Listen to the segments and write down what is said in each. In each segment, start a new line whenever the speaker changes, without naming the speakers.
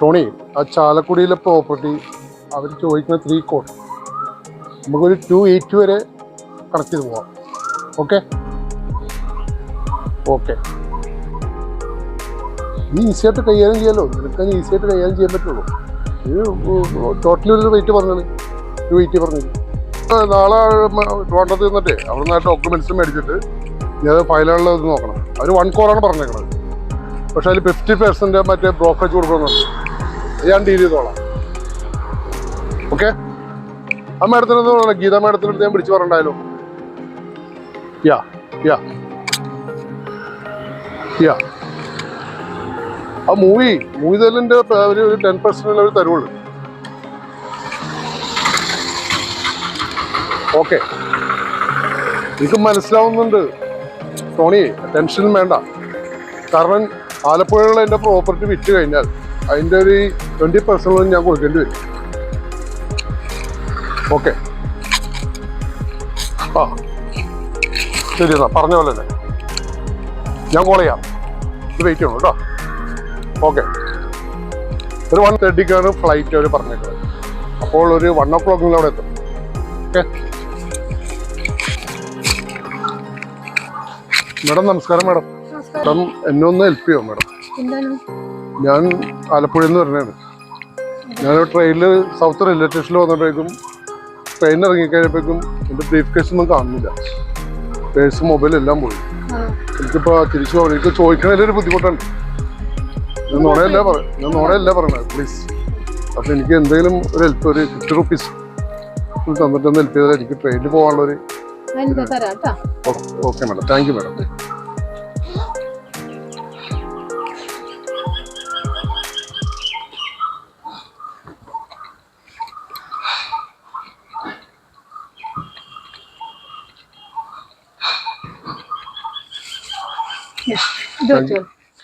Tony, ആ ചാലക്കുടിയിലെ property അവർ ചോദിക്കുന്ന 3 കോടി, നമുക്കൊരു 280 വരെ കണക്ട് ചെയ്ത് പോവാം. ഓക്കെ ഓക്കെ, നീ ഈസിയായിട്ട് കൈകാര്യം ചെയ്യാമല്ലോ, നിനക്ക് ഈസിയായിട്ട് കൈകാര്യം ചെയ്യാൻ പറ്റുള്ളൂ. ടോട്ടലി ഒരു റേറ്റ് പറഞ്ഞത് 280 പറഞ്ഞത്. നാളെ ട്രിവാൻഡ്രത്ത് നിന്നിട്ടേ അവിടെ നിന്ന് ഡോക്യുമെൻറ്റ്സ് മേടിച്ചിട്ട് ഞാൻ ഫയലുകളിൽ നോക്കണം. അവർ 1 കോറാണ് പറഞ്ഞേക്കണത്. പക്ഷെ അതിൽ 50% മറ്റേ ബ്രോക്കറേജ് കൊടുക്കണമെന്നുണ്ട്. ഞാൻ ഡീൽ ചെയ്തോളാം. ഓക്കെ, ആ മാഡത്തിനൊന്നും ഗീതാ മാഡത്തിനടുത്ത് ഞാൻ വിളിച്ച് പറഞ്ഞിട്ടുണ്ടായാലോ. യാ യാ യാ ആ മൂവി തല്ലിൻ്റെ ഒരു 10% അവർ തരുള്ളൂ. ഓക്കെ, എനിക്ക് മനസ്സിലാവുന്നുണ്ട് ടോണി, ടെൻഷനും വേണ്ട. കാരണം ആലപ്പുഴയുള്ള എൻ്റെ പ്രോപ്പർട്ടി വിറ്റ് കഴിഞ്ഞാൽ അതിൻ്റെ ഒരു 20% ഞാൻ കൊടുക്കേണ്ടി വരും. ഓക്കെ, ആ ശരി എന്നാ പറഞ്ഞ പോലെ തന്നെ ഞാൻ കോൾ ചെയ്യാം. ഇത് വെയിറ്റ് ചെയ്യണം കേട്ടോ. ഓക്കെ, ഒരു 1:30 ഫ്ലൈറ്റ് അവർ പറഞ്ഞേക്കുന്നത്. അപ്പോൾ ഒരു 1 o'clock അവിടെ എത്തും. ഓക്കെ മാഡം, നമസ്കാരം മാഡം. മാഡം എന്നെ ഒന്ന് ഹെൽപ്പ് ചെയ്യുമോ മാഡം? ഞാൻ ആലപ്പുഴയിൽ നിന്ന് വരുന്നതാണ്. ഞാൻ ട്രെയിനിൽ സൗത്ത് റെയിൽവേ സ്റ്റേഷനിൽ വന്നപ്പോഴേക്കും ട്രെയിൻ ഇറങ്ങിക്കഴിഞ്ഞപ്പോഴേക്കും എൻ്റെ ബ്രീഫ് കേസ് ഒന്നും കാണുന്നില്ല. പേഴ്സ്, മൊബൈൽ എല്ലാം പോയി. എനിക്കിപ്പോൾ തിരിച്ചു പോകണം. എനിക്ക് ചോദിക്കണതിലൊരു ബുദ്ധിമുട്ടുണ്ട്. ഞാൻ നോണയല്ല പറയണത്, പ്ലീസ്. അപ്പം എനിക്ക് എന്തെങ്കിലും ഒരു ഹെൽപ്പ്, ഒരു 50 rupees തന്നിട്ടൊന്ന് ഹെൽപ്പ് ചെയ്താൽ എനിക്ക് ട്രെയിനിൽ പോകാനുള്ളൊരു. Okay madam, thank you madam.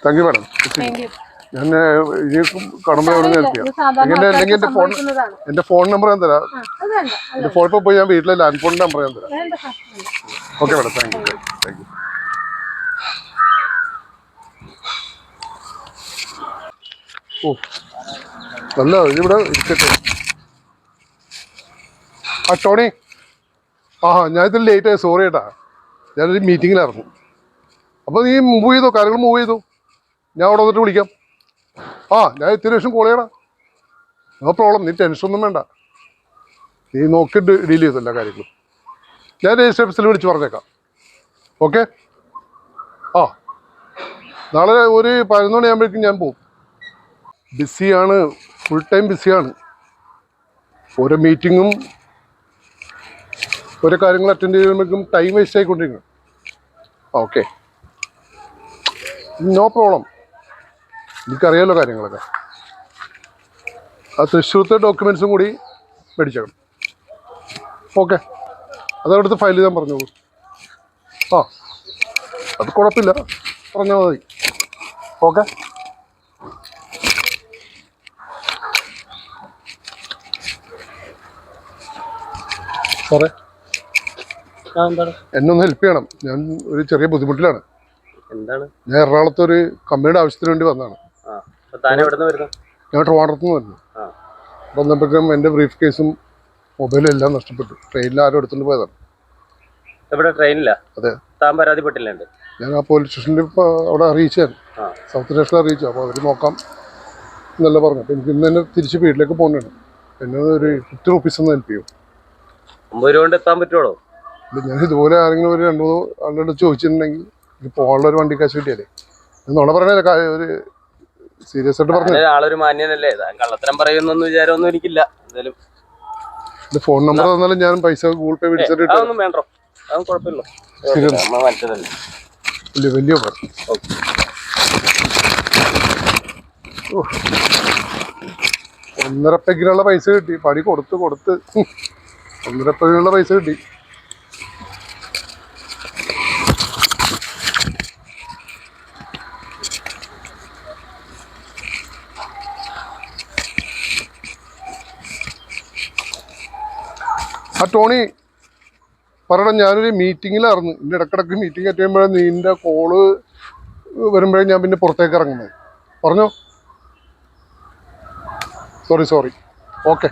Thank you madam. ഞാൻ ഇനി കടമ്പ എവിടെ നിന്ന് ഹെൽപ്പ് ചെയ്യാം. അല്ലെങ്കിൽ എൻ്റെ ഫോൺ നമ്പർ ഞാൻ തരാം. എൻ്റെ ഫോൺ ഇപ്പോൾ പോയി ഞാൻ വീട്ടിലെ ലാൻഡ് ഫോണിൻ്റെ നമ്പർ ഞാൻ തരാം. Okay madam, thank you. ഓ നല്ല ഇതിവിടെ ഇരിക്കട്ടെ. ആ ടോണി, ഞാൻ ഇതിൽ ലേറ്റ് ആയി, സോറി ഏട്ടാ. ഞാനൊരു മീറ്റിങ്ങിലായിരുന്നു. അപ്പോൾ നീ മൂവ് ചെയ്തോ, കാര്യങ്ങൾ മൂവ് ചെയ്തോ. ഞാൻ അവിടെ വന്നിട്ട് വിളിക്കാം. ഞാൻ ഇത്തിരി ദിവസം കോൾ ചെയ്യണം. നോ പ്രോബ്ലം, നീ ടെൻഷനൊന്നും വേണ്ട. നീ നോക്കി ഡീൽ ചെയ്തു എല്ലാ കാര്യങ്ങളും. ഞാൻ രജിസ്റ്റർ ഓഫീസിൽ വിളിച്ച് പറഞ്ഞേക്കാം. ഓക്കെ, നാളെ ഒരു 11 മണിയാകുമ്പോഴേക്കും ഞാൻ പോകും. ബിസിയാണ്, ഫുൾ ടൈം ബിസിയാണ്. ഓരോ മീറ്റിങ്ങും ഓരോ കാര്യങ്ങൾ അറ്റൻഡ് ചെയ്യുമ്പോഴേക്കും ടൈം വേസ്റ്റ് ആയിക്കൊണ്ടിരിക്കണം. Okay, no problem. എനിക്കറിയാമല്ലോ കാര്യങ്ങളൊക്കെ. ആ തൃശ്ശൂരത്തെ ഡോക്യുമെൻറ്റ്സും കൂടി മേടിച്ചേക്കണം. ഓക്കെ, അതവിടുത്തെ ഫയൽ ചെയ്താൽ പറഞ്ഞോളൂ. അത് കുഴപ്പമില്ല, പറഞ്ഞാൽ മതി. ഓക്കെ, സാറേ എന്നൊന്ന് ഹെൽപ്പ് ചെയ്യണം. ഞാൻ ഒരു ചെറിയ ബുദ്ധിമുട്ടിലാണ്.
എന്താണ്?
ഞാൻ എറണാകുളത്ത് ഒരു കമ്പനിയുടെ ആവശ്യത്തിന് വേണ്ടി വന്നതാണ്. ഞാൻ ട്രിവാൻഡ്രത്ത് നിന്ന് വരുന്നു. വന്നപ്പോഴേക്കും എൻ്റെ ബ്രീഫ് കേസും മൊബൈലും എല്ലാം നഷ്ടപ്പെട്ടു. ട്രെയിനിൽ ആരും എടുത്തുകൊണ്ട് പോയതാണ്.
ട്രെയിനില്ല?
അതെ.
താൻ പരാതിപ്പെട്ടില്ല?
ഞാൻ ആ പോലീസ് സ്റ്റേഷനിൽ അവിടെ അറിയിച്ചായിരുന്നു, സൗത്ത് സ്റ്റേഷനിൽ അറിയിച്ചു. അപ്പോൾ അവർ നോക്കാം എന്നല്ല പറഞ്ഞു. അപ്പോൾ എനിക്ക് ഇന്ന് തന്നെ തിരിച്ച് വീട്ടിലേക്ക് പോകേണ്ടതാണ്. എന്നെ ഒരു 50 rupees ഒന്ന് ഹെൽപ്പ് ചെയ്യും.
50 രൂപ കൊണ്ട് എത്താൻ പറ്റുള്ളൂ?
ഞാൻ ഇതുപോലെ ആരെങ്കിലും ഒരു 2-3 ആളുടെ ചോദിച്ചിട്ടുണ്ടെങ്കിൽ എനിക്ക് പോകാനുള്ള ഒരു വണ്ടി കാശ് കിട്ടിയാലേ. നോണ പറയണല്ലേ, ഒരു സീരിയസ് ആയിട്ട് പറഞ്ഞു.
ആളൊരു മാന്യനല്ലേ, കള്ളത്തരം പറയുന്നൊന്നും വിചാരമൊന്നും എനിക്കില്ല. എന്തായാലും
എന്റെ ഫോൺ നമ്പർ തന്നാലും ഞാൻ പൈസ ഗൂഗിൾ പേ പിടിച്ചിട്ട്
വേണ്ടോ? അതൊന്നും കുഴപ്പമില്ല.
വലിയ ഒന്നര പെഗിനുള്ള പൈസ കിട്ടി. പണി കൊടുത്ത് ഒന്നര പെഗിനുള്ള പൈസ കിട്ടി. ആ ടോണി പറയണം, ഞാനൊരു മീറ്റിങ്ങിലായിരുന്നു. എൻ്റെ ഇടക്കിടക്ക് മീറ്റിംഗ് അറ്റൻഡ് ചെയ്യുമ്പോഴേ നിൻ്റെ കോള് വരുമ്പോഴേ ഞാൻ പിന്നെ പുറത്തേക്ക് ഇറങ്ങുന്നത്. പറഞ്ഞോ. സോറി. ഓക്കെ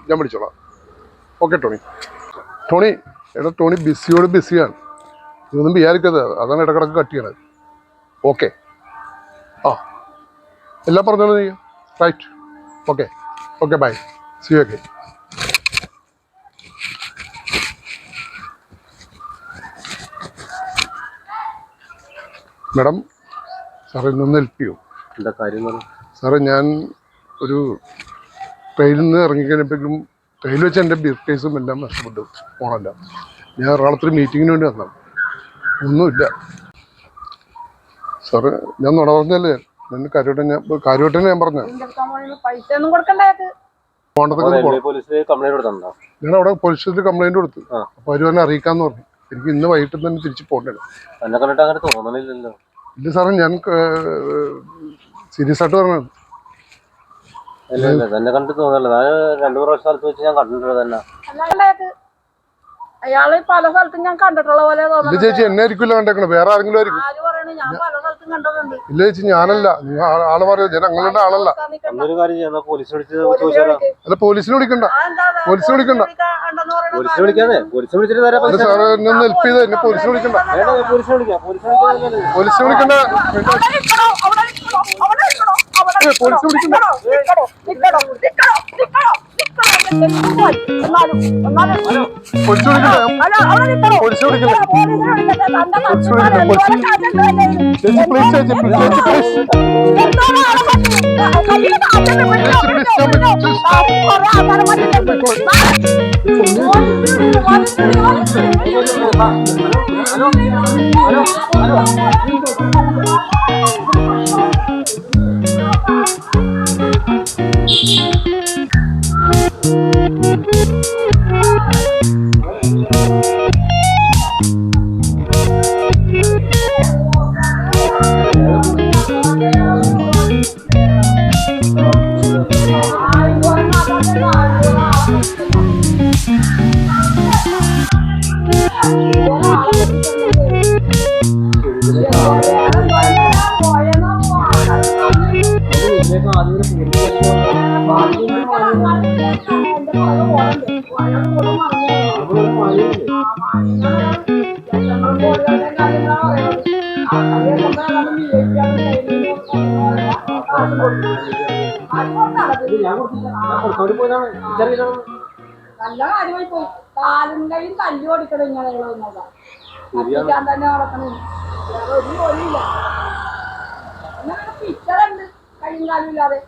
ഞാൻ വിളിച്ചോളാം. ഓക്കെ ടോണി എടാ ടോണി ബിസിയോട് ബിസിയാണ്. ഇതൊന്നും വിചാരിക്കരുത്, അതാണ് ഇടക്കിടക്ക് കട്ട് ചെയ്യണത്. ഓക്കെ എല്ലാം പറഞ്ഞോളൂ നീ. Right. Okay bye. See you again. Madam സാറേ ഇന്നൊന്ന് ഹെൽപ്പ് ചെയ്യൂ.
എന്താ കാര്യം?
സാറേ ഞാൻ ഒരു ട്രെയിനിൽ നിന്ന് ഇറങ്ങിക്കഴിഞ്ഞപ്പോഴേക്കും ട്രെയിനിൽ വെച്ച് എൻ്റെ ബ്രീഫ് കേസും എല്ലാം നഷ്ടപ്പെട്ടു, ഫോണെല്ലാം. ഞാൻ എറണാകുളത്തൊരു മീറ്റിങ്ങിന് വേണ്ടി വന്നതാണ്. ഒന്നുമില്ല സാറ്, ഞാൻ നുണ പറഞ്ഞല്ലേ. ഞാൻ കാര്യവട്ടനെ ഞാൻ പറഞ്ഞ ഞാൻ അവിടെ പോലീസ് സ്റ്റേഷനിൽ കംപ്ലൈന്റ് കൊടുത്തു. അപ്പൊ അവര് തന്നെ അറിയിക്കാന്ന് പറഞ്ഞു. എനിക്ക് ഇന്ന് വൈകിട്ട് തന്നെ തിരിച്ചു പോകണ്ടേ. ഇല്ല സാറേ, ഞാൻ സീരിയസ് ആയിട്ട് പറഞ്ഞത്.
തന്നെ കണ്ടിട്ട് തോന്നല്ല. ഞാൻ 2 പ്രാവശ്യം സ്ഥലത്ത് വെച്ച് ഞാൻ കണ്ടിട്ടുണ്ട് തന്നെ.
അയാള് പല സ്ഥലത്തും ഞാൻ കണ്ടിട്ടുള്ള പോലെ
ഇല്ല ചേച്ചി, എന്നെ ആയിരിക്കില്ല കണ്ടേക്കണേ, വേറെ ആരെങ്കിലും ആയിരിക്കും. ഇല്ല ചേച്ചി, ഞാനല്ല. ആള് പറയാ ഞാൻ അങ്ങനെയുള്ള ആളല്ല.
അന്നൊരു കാര്യം ചെയ്യാം, പോലീസിനെ വിളിച്ച് ചോദിച്ചാലോ?
അല്ല പോലീസിനെ വിളിക്കണ്ട.
പോലീസിനെ വിളിച്ചിട്ട് തരാം.
സാറ് എന്നെ ഒന്ന് ഹെൽപ്പ് ചെയ്ത് എന്നെ പോലീസിനെ വിളിക്കണ്ട. പോലീസിനെ വിളിക്കണ്ട.
നല്ല കാര്യമായി പോയി. കാലും കൈയും തല്ലി ഓടിക്കണം ഇങ്ങനെ കത്തിക്കാൻ തന്നെ നടക്കണം. ഒരു ജോലിയില്ല. പിച്ചറുണ്ട് കൈയും കാലും ഇല്ലാതെ.